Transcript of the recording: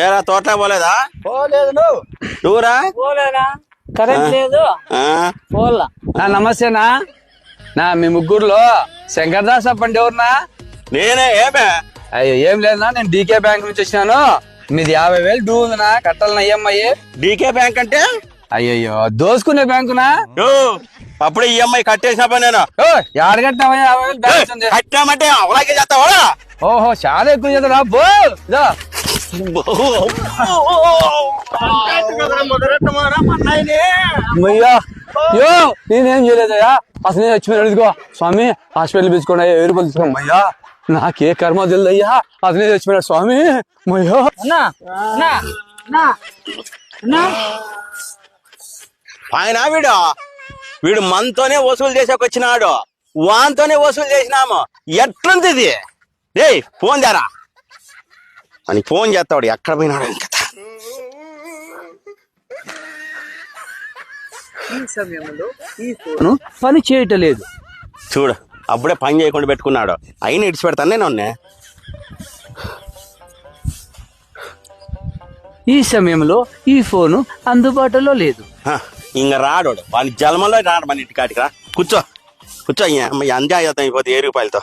ఏరా తోటలో పోలేదా? పోలేదు. నువ్వురా? పోలేదా? కరెంట్ లేదు. పోలా. నమస్తేనా. మీ ముగ్గురులో శంకర్దాస్ అప్పండి ఎవరునా? నేనే. ఏమే? అయ్యో ఏం లేదన్నా, నేను డీకే బ్యాంక్ నుంచి వచ్చినాను. మీది 50,000 డ్యూ ఉందినా, కట్టాలన్నా ఈఎంఐ. డీకే బ్యాంక్ అంటే? అయ్యయ్యో దోసుకునే బ్యాంకునా? అప్పుడే ఈఎంఐ కట్టేసినప్ప నేను. యాడ కట్టినావా? 50,000 బ్యాలెన్స్ ఉంది. కట్టామంటే అలాగే చేస్తావా? ఓహో చాలా ఎక్కువ చేద్దా బో. అయ్యో నేనేం చేయలేదయ్యా, అసలు నేను చచ్చిపోయిన అడుగుకో స్వామి, హాస్పిటల్ పిలుచుకోండి, 1000 రూపాయలు తీసుకోమయ్యా. నాకే కర్మ తెలియదయ్యా, అసలు చచ్చిపోయినాడు స్వామి. మయ్యో ఆయన వీడు మనతోనే వసూలు చేసాకొచ్చినాడు, వాన్తోనే వసూలు చేసినాము. ఎట్లుంది ఇది? ఏయ్ ఫోన్ చేరా అని ఫోన్ చేస్తాడు. ఎక్కడ పోయినాడు ఇంకా? ఈ సమయంలో ఈ ఫోన్ పని చేయటం లేదు. చూడు, అప్పుడే పని చేయకుండా పెట్టుకున్నాడు. అయినా ఇడిచి పెడతాను నేను. ఈ సమయంలో ఈ ఫోను అందుబాటులో లేదు. ఇంక రాడు వాని జన్మలో రాడు మన ఇంటికాటికి. రా కూర్చో కూర్చో, అంజాయ్ అవుతాం అయిపోతే 1000 రూపాయలతో.